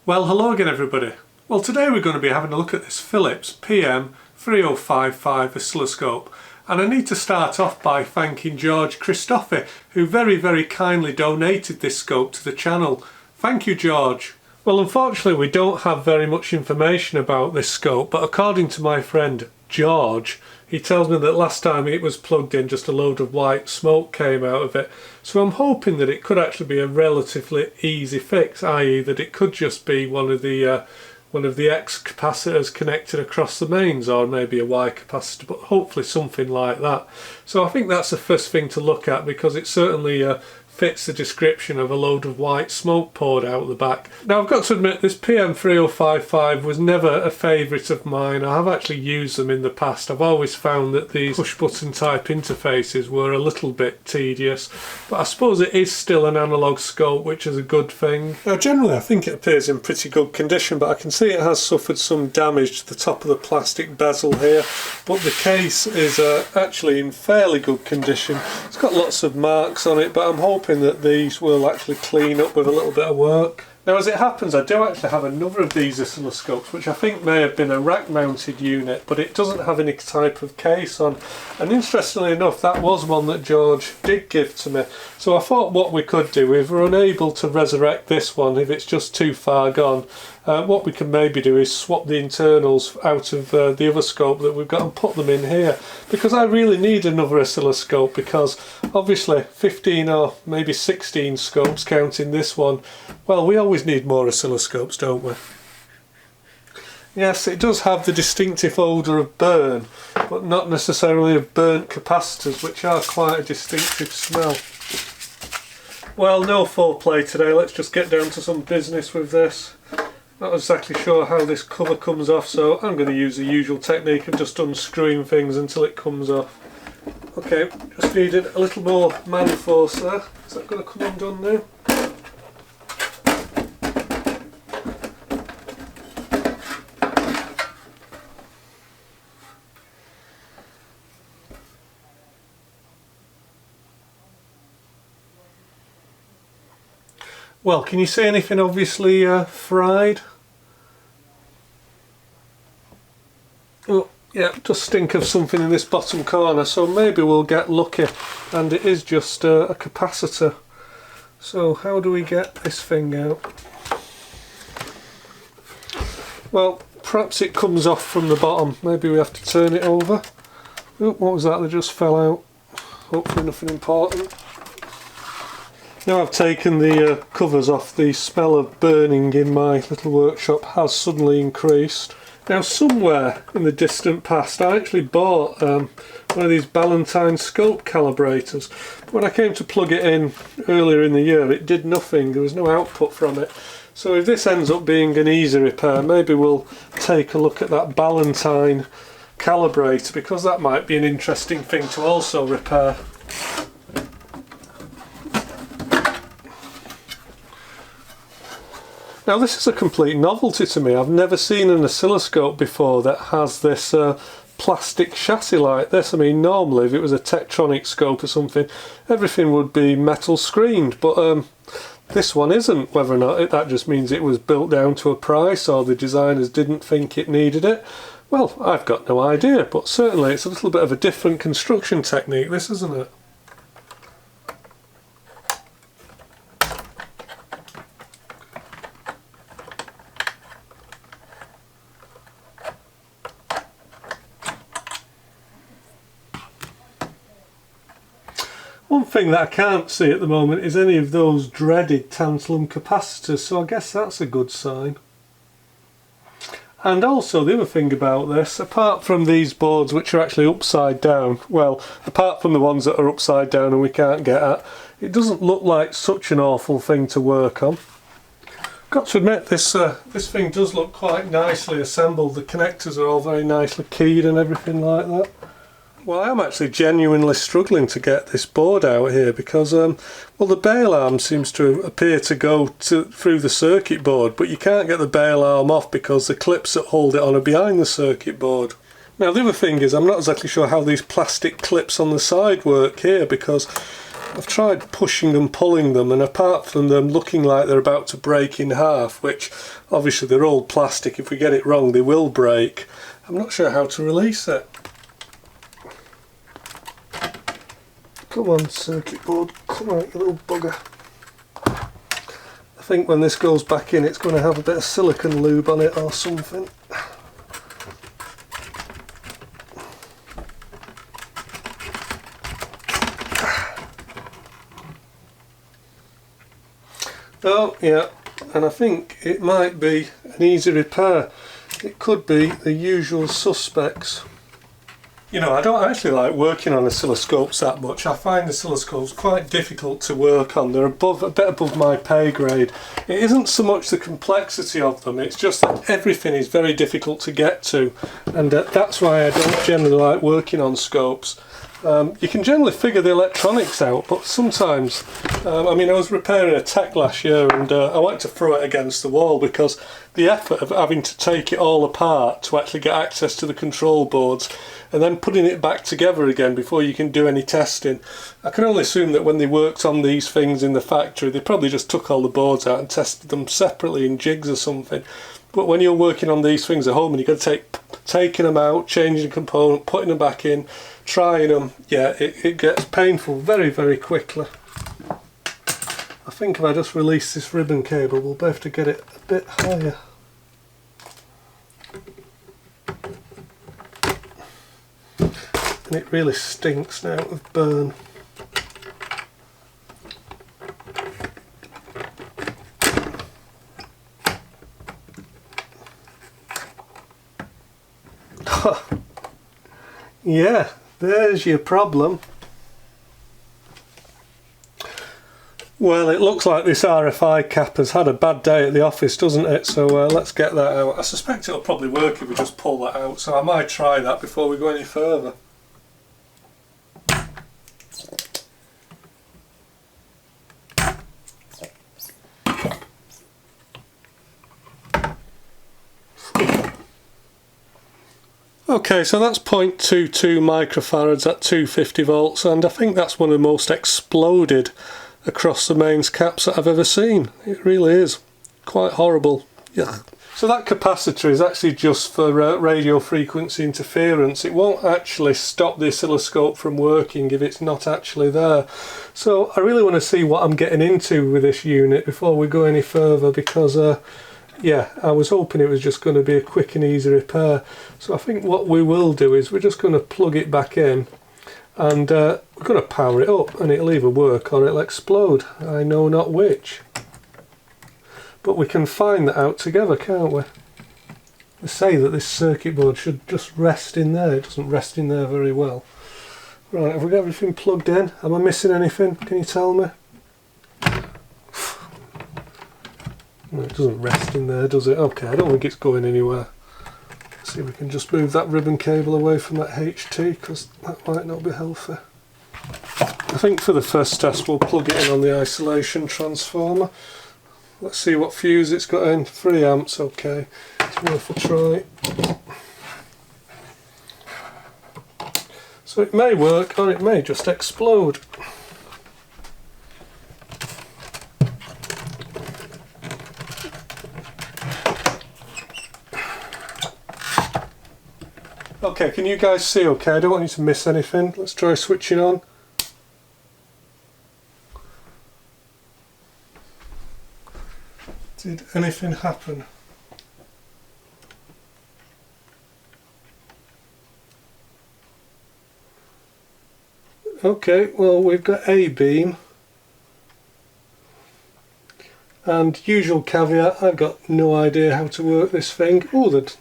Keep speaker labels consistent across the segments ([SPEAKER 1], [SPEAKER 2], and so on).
[SPEAKER 1] Well, hello again everybody. Well, today we're going to be having a look at this Philips PM3055 oscilloscope, and I need to start off by thanking George Christophe, who very kindly donated this scope to the channel. Thank you, George. Well, unfortunately we don't have very much information about this scope, but according to my friend George, he tells me that last time it was plugged in, just a load of white smoke came out of it. So I'm hoping that it could actually be a relatively easy fix, i.e. that it could just be one of the X capacitors connected across the mains, or maybe a Y capacitor, but hopefully something like that. So I think that's the first thing to look at, because it certainly fits the description of a load of white smoke poured out the back. Now, I've got to admit, this PM3055 was never a favourite of mine. I have actually used them in the past. I've always found that these push button type interfaces were a little bit tedious, but I suppose it is still an analog scope, which is a good thing. Now, generally I think it appears in pretty good condition, but I can see it has suffered some damage to the top of the plastic bezel here, but the case is actually in fairly good condition. It's got lots of marks on it, but I'm hoping that these will actually clean up with a little bit of work. Now, as it happens, I do actually have another of these oscilloscopes, which I think may have been a rack mounted unit, but it doesn't have any type of case on, and interestingly enough that was one that George did give to me. So I thought what we could do, if we're unable to resurrect this one, if it's just too far gone, what we can maybe do is swap the internals out of the other scope that we've got and put them in here, because I really need another oscilloscope, because obviously 15 or maybe 16 scopes counting this one, well, we always need more oscilloscopes, don't we? Yes, it does have the distinctive odour of burn, but not necessarily of burnt capacitors, which are quite a distinctive smell. Well, no foreplay today, let's just get down to some business with this. Not exactly sure how this cover comes off, so I'm going to use the usual technique of just unscrewing things until it comes off. Okay, just needed a little more man force there. Is that going to come undone now? Well, can you see anything obviously fried? Oh, yeah, just stink of something in this bottom corner, so maybe we'll get lucky and it is just a capacitor. So how do we get this thing out? Well, perhaps it comes off from the bottom. Maybe we have to turn it over. Oh, what was that that just fell out? Hopefully nothing important. Now I've taken the covers off, the smell of burning in my little workshop has suddenly increased. Now, somewhere in the distant past I actually bought one of these Ballantine scope calibrators, but when I came to plug it in earlier in the year it did nothing, there was no output from it. So if this ends up being an easy repair, maybe we'll take a look at that Ballantine calibrator, because that might be an interesting thing to also repair. Now, this is a complete novelty to me. I've never seen an oscilloscope before that has this plastic chassis like this. I mean, normally if it was a Tektronix scope or something, everything would be metal screened, but this one isn't. Whether or not that just means it was built down to a price, or the designers didn't think it needed it, well, I've got no idea, but certainly it's a little bit of a different construction technique, this, isn't it? One thing that I can't see at the moment is any of those dreaded tantalum capacitors, so I guess that's a good sign. And also the other thing about this, apart from these boards which are actually upside down, well, apart from the ones that are upside down and we can't get at, it doesn't look like such an awful thing to work on. Got to admit, this thing does look quite nicely assembled. The connectors are all very nicely keyed and everything like that. Well, I'm actually genuinely struggling to get this board out here because, well, the bail arm seems to appear to go through the circuit board, but you can't get the bail arm off because the clips that hold it on are behind the circuit board. Now the other thing is, I'm not exactly sure how these plastic clips on the side work here, because I've tried pushing them, pulling them, and apart from them looking like they're about to break in half, which obviously they're all plastic, if we get it wrong they will break, I'm not sure how to release it. Come on, circuit board, come on, you little bugger. I think when this goes back in it's going to have a bit of silicone lube on it or something. Oh yeah, and I think it might be an easy repair. It could be the usual suspects. You know, I don't actually like working on oscilloscopes that much. I find oscilloscopes quite difficult to work on. They're a bit above my pay grade. It isn't so much the complexity of them, it's just that everything is very difficult to get to, and that's why I don't generally like working on scopes. You can generally figure the electronics out, but sometimes, I mean, I was repairing a tech last year and I like to throw it against the wall, because the effort of having to take it all apart to actually get access to the control boards and then putting it back together again before you can do any testing. I can only assume that when they worked on these things in the factory they probably just took all the boards out and tested them separately in jigs or something. But when you're working on these things at home and you've got to taking them out, changing a component, putting them back in, trying them, yeah, it gets painful very, very quickly. I think if I just release this ribbon cable we'll be able to get it a bit higher. And it really stinks now of burn. Yeah, there's your problem. Well, it looks like this RFI cap has had a bad day at the office, doesn't it? So let's get that out. I suspect it'll probably work if we just pull that out, so I might try that before we go any further. Okay, so that's 0.22 microfarads at 250 volts, and I think that's one of the most exploded across the mains caps that I've ever seen. It really is quite horrible. Yeah. So that capacitor is actually just for radio frequency interference. It won't actually stop the oscilloscope from working if it's not actually there. So I really want to see what I'm getting into with this unit before we go any further, because yeah, I was hoping it was just going to be a quick and easy repair. So I think what we will do is we're just going to plug it back in and we're going to power it up, and it'll either work or it'll explode. I know not which. But we can find that out together, can't we? They say that this circuit board should just rest in there. It doesn't rest in there very well. Right, have we got everything plugged in? Am I missing anything? Can you tell me? No, it doesn't rest in there, does it? Okay, I don't think it's going anywhere. Let's see if we can just move that ribbon cable away from that HT, because that might not be healthy. I think for the first test we'll plug it in on the isolation transformer. Let's see what fuse it's got in. 3 amps, okay. It's worth a try. So it may work or it may just explode. Okay, can you guys see okay? I don't want you to miss anything. Let's try switching on. Did anything happen? Okay, well we've got a beam. And usual caveat, I've got no idea how to work this thing. Oh, the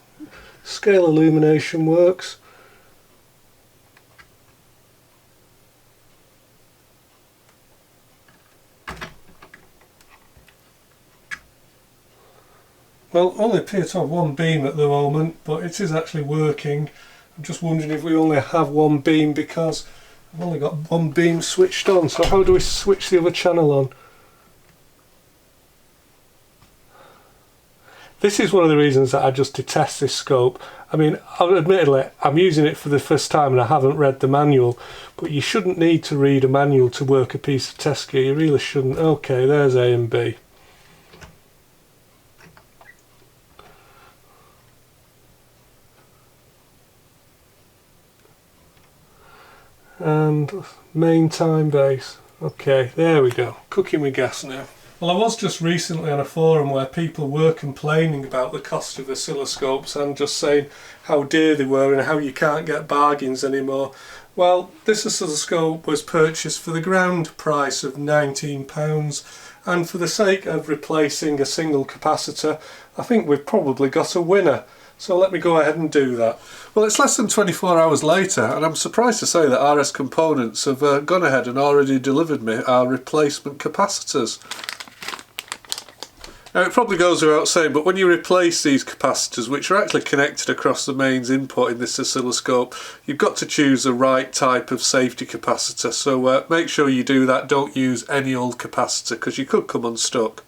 [SPEAKER 1] scale illumination works. Well, only appear to have one beam at the moment, but it is actually working. I'm just wondering if we only have one beam because I've only got one beam switched on. So how do we switch the other channel on? This is one of the reasons that I just detest this scope. I mean, admittedly, I'm using it for the first time and I haven't read the manual, but you shouldn't need to read a manual to work a piece of test gear. You really shouldn't. Okay, there's A and B. And main time base. Okay, there we go. Cooking with gas now. Well, I was just recently on a forum where people were complaining about the cost of oscilloscopes and just saying how dear they were and how you can't get bargains anymore. Well, this oscilloscope was purchased for the ground price of £19, and for the sake of replacing a single capacitor, I think we've probably got a winner. So let me go ahead and do that. Well, it's less than 24 hours later, and I'm surprised to say that RS Components have gone ahead and already delivered me our replacement capacitors. Now, it probably goes without saying, but when you replace these capacitors, which are actually connected across the mains input in this oscilloscope, you've got to choose the right type of safety capacitor. So make sure you do that. Don't use any old capacitor because you could come unstuck.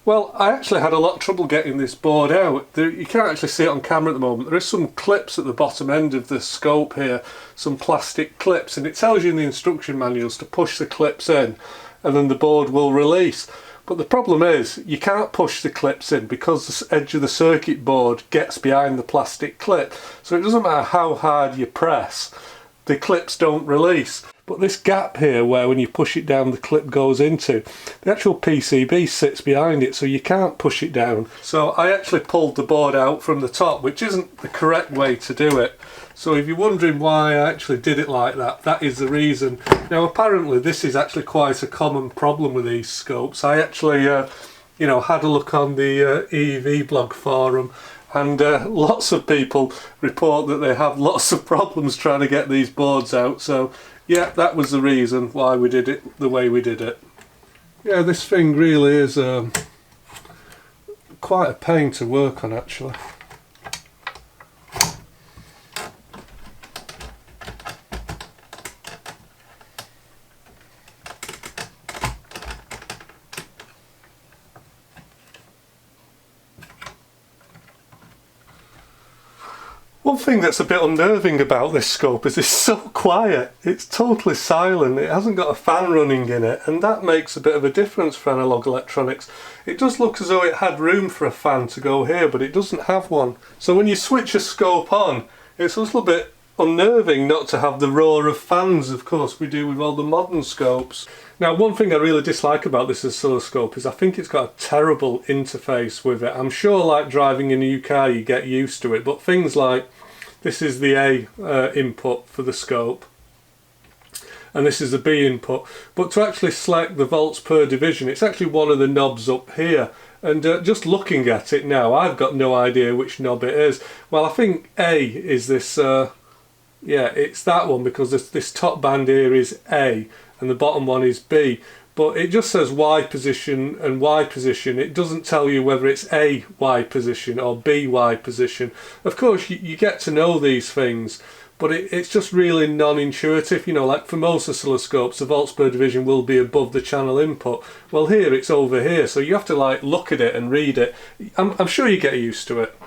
[SPEAKER 1] Well, I actually had a lot of trouble getting this board out. You can't actually see it on camera at the moment. There is some clips at the bottom end of the scope here, some plastic clips, and it tells you in the instruction manuals to push the clips in and then the board will release. But the problem is you can't push the clips in because the edge of the circuit board gets behind the plastic clip. So it doesn't matter how hard you press, the clips don't release. But this gap here where when you push it down the clip goes into, the actual PCB sits behind it, so you can't push it down. So I actually pulled the board out from the top, which isn't the correct way to do it. So if you're wondering why I actually did it like that, that is the reason. Now apparently this is actually quite a common problem with these scopes. I actually you know, had a look on the EV blog forum, and lots of people report that they have lots of problems trying to get these boards out. So yeah, that was the reason why we did it the way we did it. Yeah, this thing really is quite a pain to work on actually. One thing that's a bit unnerving about this scope is it's so quiet. It's totally silent. It hasn't got a fan running in it, and that makes a bit of a difference for analog electronics. It does look as though it had room for a fan to go here, but it doesn't have one. So when you switch a scope on, it's a little bit unnerving not to have the roar of fans, of course we do with all the modern scopes. Now, one thing I really dislike about this oscilloscope is I think it's got a terrible interface with it. I'm sure like driving a new car you get used to it, but things like this is the A input for the scope and this is the B input, but to actually select the volts per division, it's actually one of the knobs up here, and just looking at it now I've got no idea which knob it is. Well, I think A is this, yeah, it's that one, because this top band here is A and the bottom one is B, but it just says Y position and Y position. It doesn't tell you whether it's A Y position or B Y position. Of course you get to know these things, but it's just really non-intuitive. You know, like for most oscilloscopes the volts per division will be above the channel input. Well, here it's over here, so you have to like look at it and read it. I'm sure you get used to it.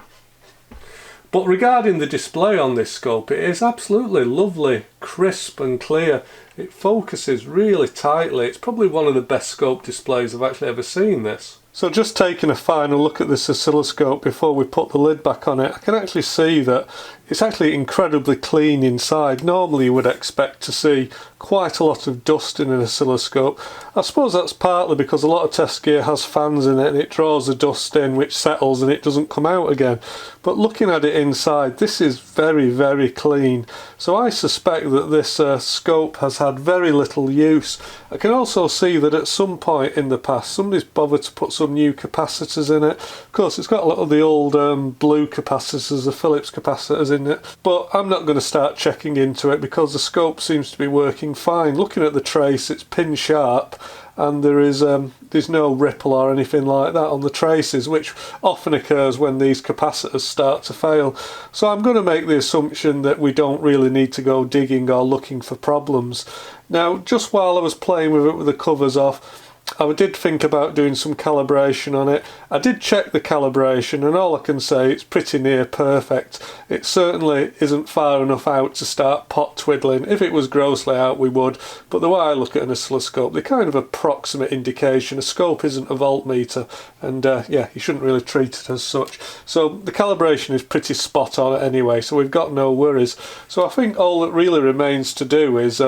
[SPEAKER 1] But regarding the display on this scope, it is absolutely lovely, crisp and clear. It focuses really tightly. It's probably one of the best scope displays I've actually ever seen this. So just taking a final look at this oscilloscope before we put the lid back on it, I can actually see that It's actually incredibly clean inside. Normally you would expect to see quite a lot of dust in an oscilloscope. I suppose that's partly because a lot of test gear has fans in it and it draws the dust in which settles and it doesn't come out again. But looking at it inside, this is very, very clean. So I suspect that this scope has had very little use. I can also see that at some point in the past somebody's bothered to put some new capacitors in it. Of course it's got a lot of the old blue capacitors, the Philips capacitors in it, but I'm not going to start checking into it because the scope seems to be working fine. Looking at the trace, it's pin sharp and there's no ripple or anything like that on the traces, which often occurs when these capacitors start to fail. So I'm going to make the assumption that we don't really need to go digging or looking for problems. Now, just while I was playing with it with the covers off, I did think about doing some calibration on it. I did check the calibration and all I can say, it's pretty near perfect. It certainly isn't far enough out to start pot twiddling. If it was grossly out we would, but the way I look at an oscilloscope, they're kind of approximate indication. A scope isn't a voltmeter and yeah, you shouldn't really treat it as such. So the calibration is pretty spot on anyway, so we've got no worries. So I think all that really remains to do is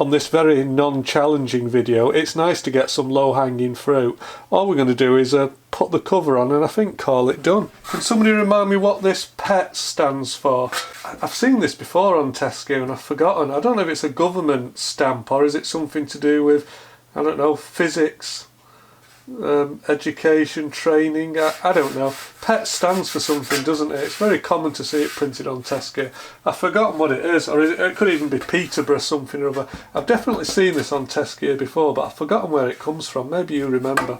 [SPEAKER 1] on this very non-challenging video, it's nice to get some low-hanging fruit. All we're going to do is put the cover on and I think call it done. Can somebody remind me what this PET stands for? I've seen this before on test gear and I've forgotten. I don't know if it's a government stamp or is it something to do with, I don't know, physics, education, training, I don't know. PET stands for something, doesn't it? It's very common to see it printed on test gear. I've forgotten what it is, or it could even be Peterborough something or other. I've definitely seen this on test gear before, but I've forgotten where it comes from. Maybe you remember.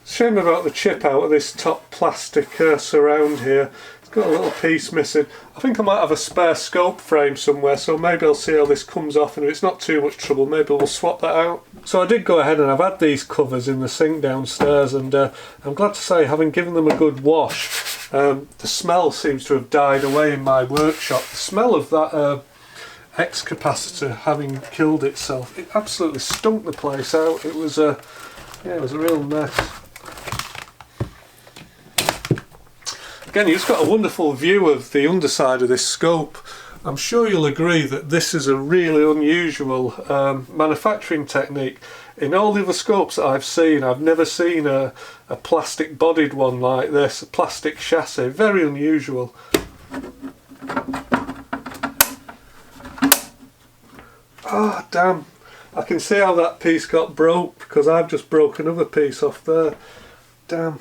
[SPEAKER 1] Shame about the chip out of this top plastic surround here. It's got a little piece missing. I think I might have a spare scope frame somewhere, so maybe I'll see how this comes off, and if it's not too much trouble maybe we'll swap that out. So I did go ahead and I've had these covers in the sink downstairs, and I'm glad to say, having given them a good wash, the smell seems to have died away in my workshop. The smell of that X capacitor having killed itself, it absolutely stunk the place out. It was yeah, it was a real mess. Again, you've got a wonderful view of the underside of this scope. I'm sure you'll agree that this is a really unusual manufacturing technique. In all the other scopes that I've seen, I've never seen a plastic bodied one like this, a plastic chassis, very unusual. Ah, damn. I can see how that piece got broke because I've just broke another piece off there. Damn.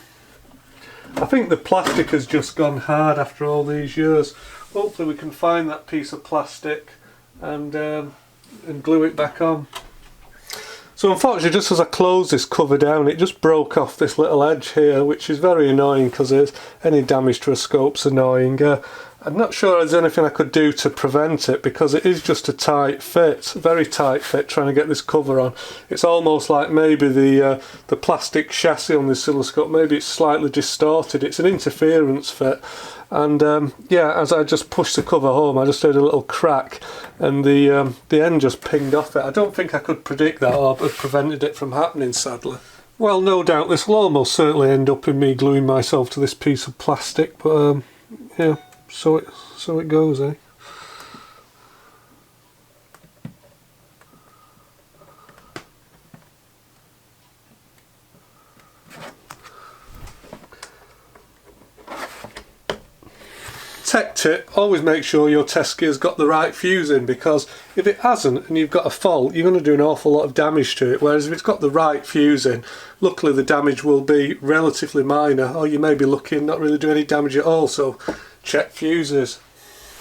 [SPEAKER 1] I think the plastic has just gone hard after all these years. Hopefully we can find that piece of plastic and glue it back on. So unfortunately, just as I closed this cover down, it just broke off this little edge here, which is very annoying because any damage to a scope's annoying. I'm not sure there's anything I could do to prevent it because it is just a tight fit, very tight fit trying to get this cover on. It's almost like maybe the plastic chassis on the oscilloscope, maybe it's slightly distorted. It's an interference fit, and yeah, as I just pushed the cover home I just heard a little crack and the end just pinged off it. I don't think I could predict that or have prevented it from happening, sadly. Well, no doubt this will almost certainly end up in me gluing myself to this piece of plastic, but yeah. So it goes, eh? Tech tip, always make sure your test gear's got the right fuse in, because if it hasn't and you've got a fault, you're going to do an awful lot of damage to it, whereas if it's got the right fuse in, luckily the damage will be relatively minor, or you may be lucky and not really do any damage at all, so check fuses.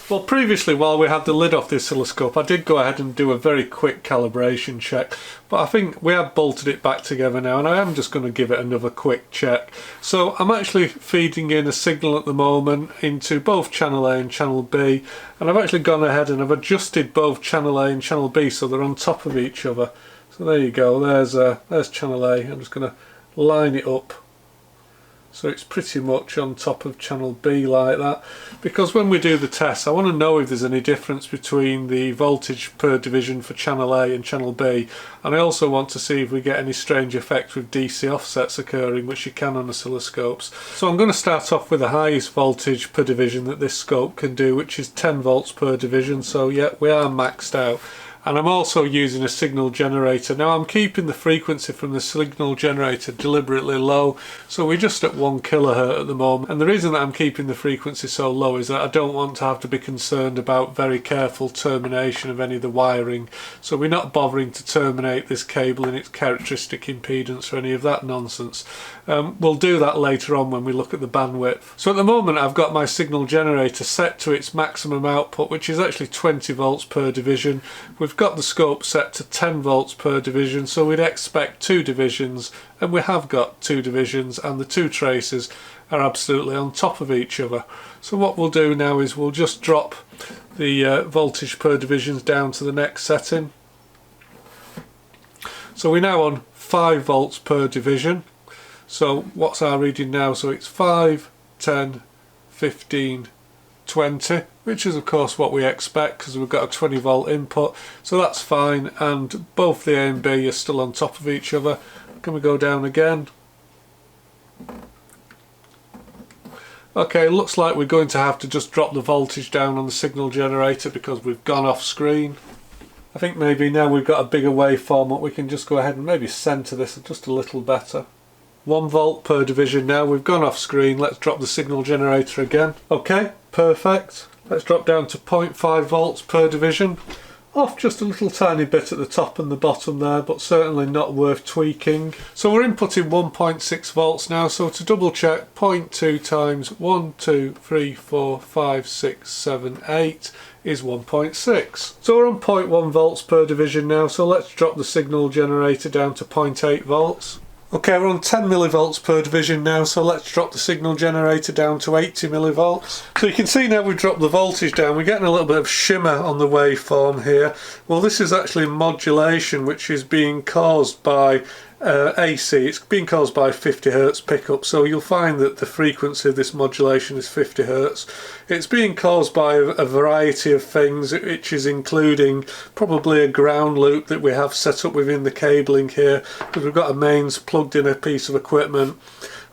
[SPEAKER 1] Well, previously while we had the lid off the oscilloscope I did go ahead and do a very quick calibration check, but I think we have bolted it back together now and I am just going to give it another quick check. So I'm actually feeding in a signal at the moment into both channel A and channel B, and I've actually gone ahead and I've adjusted both channel A and channel B so they're on top of each other. So there you go, there's channel A. I'm just going to line it up So it's pretty much on top of channel B like that, because when we do the test I want to know if there's any difference between the voltage per division for channel A and channel B, and I also want to see if we get any strange effects with DC offsets occurring, which you can on oscilloscopes. So I'm going to start off with the highest voltage per division that this scope can do, which is 10 volts per division, so yeah, we are maxed out. And I'm also using a signal generator. Now I'm keeping the frequency from the signal generator deliberately low, so we're just at 1 kHz at the moment. And the reason that I'm keeping the frequency so low is that I don't want to have to be concerned about very careful termination of any of the wiring. So we're not bothering to terminate this cable in its characteristic impedance or any of that nonsense. We'll do that later on when we look at the bandwidth. So at the moment I've got my signal generator set to its maximum output, which is actually 20 volts per division. We've got the scope set to 10 volts per division, so we'd expect 2 divisions, and we have got 2 divisions, and the 2 traces are absolutely on top of each other. So what we'll do now is we'll just drop the voltage per divisions down to the next setting. So we're now on 5 volts per division. So what's our reading now? So it's 5, 10, 15, 20, which is of course what we expect because we've got a 20 volt input, so that's fine, and both the A and B are still on top of each other. Can we go down again? Okay, looks like we're going to have to just drop the voltage down on the signal generator because we've gone off screen. I think maybe now we've got a bigger waveform up, we can just go ahead and maybe centre this just a little better. 1 volt per division now, we've gone off screen, let's drop the signal generator again. Okay, perfect. Let's drop down to 0.5 volts per division. Off just a little tiny bit at the top and the bottom there, but certainly not worth tweaking. So we're inputting 1.6 volts now, so to double check, 0.2 times 1, 2, 3, 4, 5, 6, 7, 8 is 1.6. So we're on 0.1 volts per division now, so let's drop the signal generator down to 0.8 volts. Okay, we're on 10 millivolts per division now, so let's drop the signal generator down to 80 millivolts. So you can see now we've dropped the voltage down, we're getting a little bit of shimmer on the waveform here. Well, this is actually modulation which is being caused by AC, it's being caused by 50 Hz pickup, so you'll find that the frequency of this modulation is 50 Hz. It's being caused by a variety of things, which is including probably a ground loop that we have set up within the cabling here, because we've got a mains plugged in a piece of equipment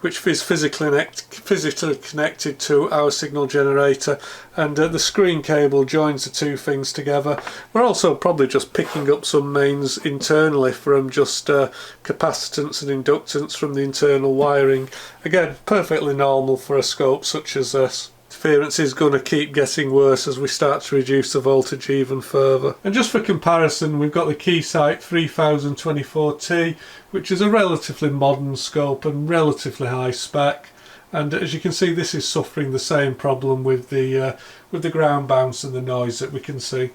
[SPEAKER 1] which is physically connected to our signal generator, and the screen cable joins the two things together. We're also probably just picking up some mains internally from just capacitance and inductance from the internal wiring. Again, perfectly normal for a scope such as this. Interference is going to keep getting worse as we start to reduce the voltage even further. And just for comparison, we've got the Keysight 3024T, which is a relatively modern scope and relatively high spec, and as you can see this is suffering the same problem with the ground bounce and the noise that we can see.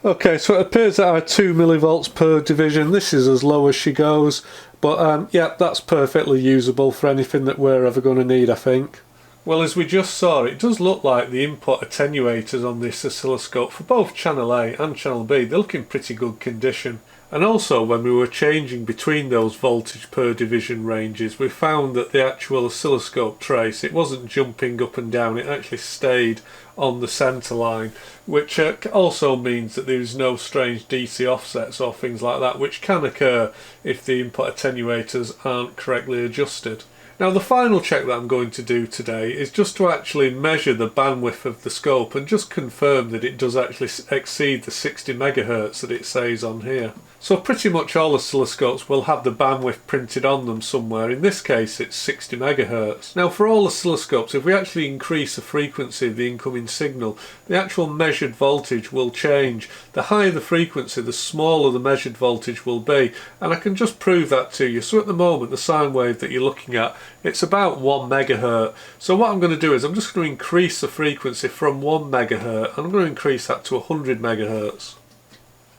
[SPEAKER 1] Okay, so it appears that our 2 millivolts per division, this is as low as she goes, but yeah, that's perfectly usable for anything that we're ever going to need, I think. Well, as we just saw, it does look like the input attenuators on this oscilloscope for both channel A and channel B, they look in pretty good condition. And also when we were changing between those voltage per division ranges, we found that the actual oscilloscope trace, it wasn't jumping up and down, it actually stayed on the centre line, which also means that there is no strange DC offsets or things like that, which can occur if the input attenuators aren't correctly adjusted. Now the final check that I'm going to do today is just to actually measure the bandwidth of the scope and just confirm that it does actually exceed the 60 MHz that it says on here. So pretty much all oscilloscopes will have the bandwidth printed on them somewhere. In this case it's 60 MHz. Now for all oscilloscopes, if we actually increase the frequency of the incoming signal, the actual measured voltage will change. The higher the frequency, the smaller the measured voltage will be, and I can just prove that to you. So at the moment the sine wave that you're looking at, it's about 1 MHz. So what I'm going to do is I'm just going to increase the frequency from 1 MHz, and I'm going to increase that to 100 MHz.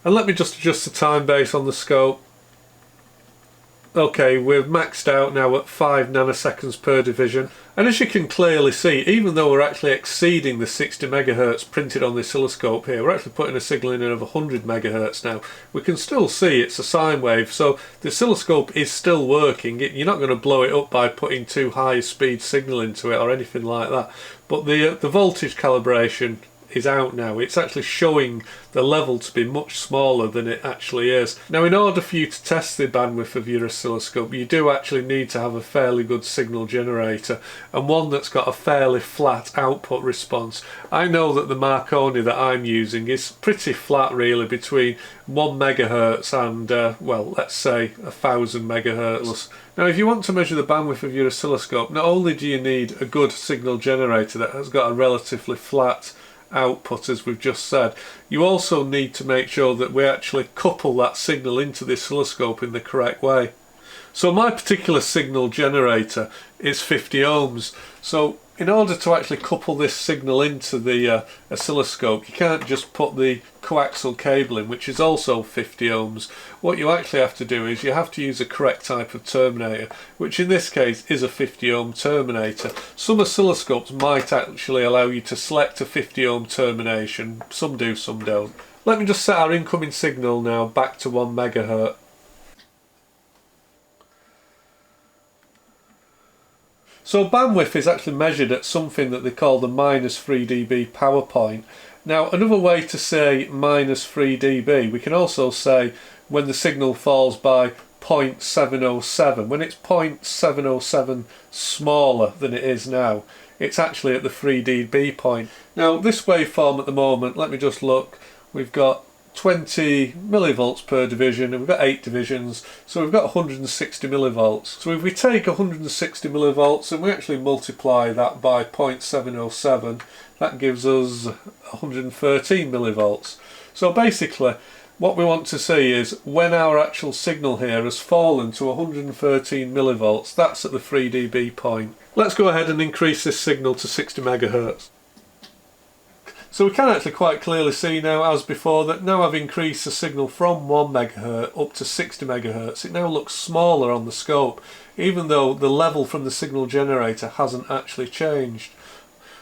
[SPEAKER 1] And let me just adjust the time base on the scope. Okay, we're maxed out now at 5 nanoseconds per division, and as you can clearly see, even though we're actually exceeding the 60 megahertz printed on the oscilloscope here, we're actually putting a signal in of 100 megahertz now. We can still see it's a sine wave, so the oscilloscope is still working. You're not going to blow it up by putting too high a speed signal into it or anything like that, but the voltage calibration is out now. It's actually showing the level to be much smaller than it actually is. Now, in order for you to test the bandwidth of your oscilloscope, you do actually need to have a fairly good signal generator and one that's got a fairly flat output response. I know that the Marconi that I'm using is pretty flat really, between 1 megahertz and well, let's say 1000 megahertz. Now, if you want to measure the bandwidth of your oscilloscope, not only do you need a good signal generator that has got a relatively flat output, as we've just said, you also need to make sure that we actually couple that signal into the oscilloscope in the correct way. So my particular signal generator is 50 ohms. So in order to actually couple this signal into the oscilloscope, you can't just put the coaxial cable in, which is also 50 ohms. What you actually have to do is you have to use a correct type of terminator, which in this case is a 50 ohm terminator. Some oscilloscopes might actually allow you to select a 50 ohm termination. Some do, some don't. Let me just set our incoming signal now back to 1 megahertz. So bandwidth is actually measured at something that they call the -3 dB power point. Now, another way to say -3 dB, we can also say when the signal falls by 0.707. When it's 0.707 smaller than it is now, it's actually at the 3 dB point. Now, this waveform at the moment, let me just look, we've got 20 millivolts per division, and we've got 8 divisions, so we've got 160 millivolts. So if we take 160 millivolts and we actually multiply that by 0.707, that gives us 113 millivolts. So basically what we want to see is when our actual signal here has fallen to 113 millivolts, that's at the 3 dB point. Let's go ahead and increase this signal to 60 megahertz. So we can actually quite clearly see now, as before, that now I've increased the signal from 1 megahertz up to 60 megahertz. It now looks smaller on the scope, even though the level from the signal generator hasn't actually changed.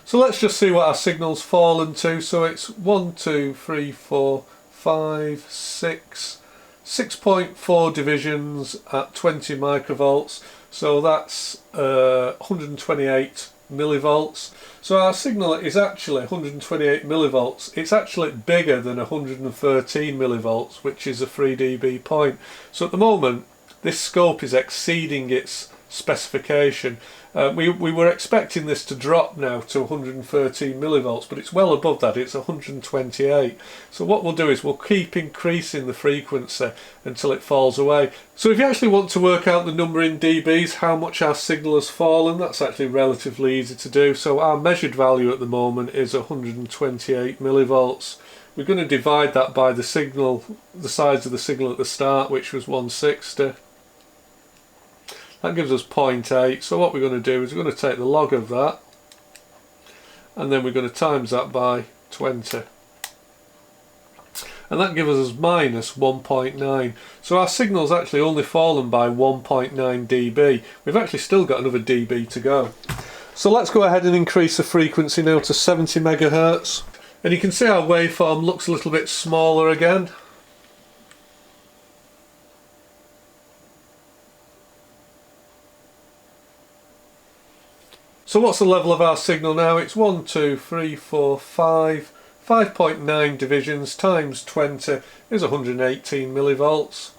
[SPEAKER 1] So let's just see what our signal's fallen to. So it's 1, 2, 3, 4, 5, 6, 6.4 divisions at 20 microvolts. So that's 128 millivolts. So our signal is actually 128 millivolts. It's actually bigger than 113 millivolts, which is a 3 dB point. So at the moment this scope is exceeding its specification. We were expecting this to drop now to 113 millivolts, but it's well above that. It's 128. So what we'll do is we'll keep increasing the frequency until it falls away. So if you actually want to work out the number in dBs, how much our signal has fallen, that's actually relatively easy to do. So our measured value at the moment is 128 millivolts. We're going to divide that by the signal, the size of the signal at the start, which was 160. That gives us 0.8. So what we're going to do is we're going to take the log of that, and then we're going to times that by 20. And that gives us minus 1.9. So our signal's actually only fallen by 1.9 dB. We've actually still got another dB to go. So let's go ahead and increase the frequency now to 70 megahertz. And you can see our waveform looks a little bit smaller again. So what's the level of our signal now? It's 1, 2, 3, 4, 5, 5.9 divisions times 20 is 118 millivolts.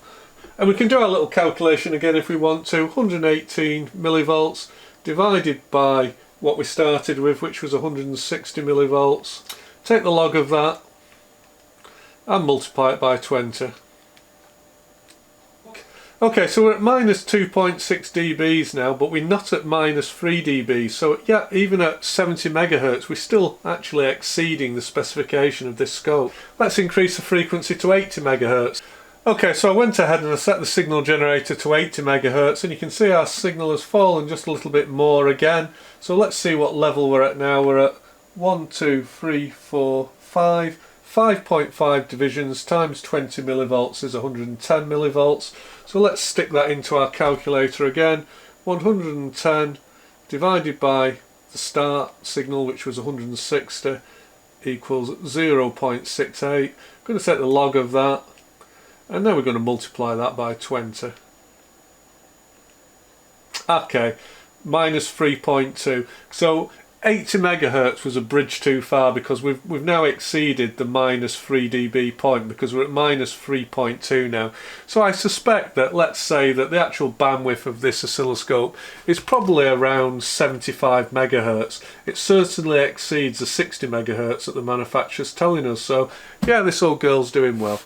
[SPEAKER 1] And we can do our little calculation again if we want to. 118 millivolts divided by what we started with, which was 160 millivolts. Take the log of that and multiply it by 20. Okay, so we're at minus 2.6 dBs now, but we're not at minus 3 dB. So yeah, even at 70 megahertz, we're still actually exceeding the specification of this scope. Let's increase the frequency to 80 megahertz. Okay, so I went ahead and I set the signal generator to 80 megahertz, and you can see our signal has fallen just a little bit more again. So let's see what level we're at now. We're at 1, 2, 3, 4, 5, 5.5 divisions times 20 millivolts is 110 millivolts. So let's stick that into our calculator again. 110 divided by the start signal, which was 160, equals 0.68. I'm going to take the log of that, and then we're going to multiply that by 20. Okay, minus 3.2. So 80 megahertz was a bridge too far, because we've now exceeded the minus 3 dB point, because we're at minus 3.2 now. So I suspect that, let's say that the actual bandwidth of this oscilloscope is probably around 75 megahertz. It certainly exceeds the 60 megahertz that the manufacturer's telling us. So yeah, this old girl's doing well.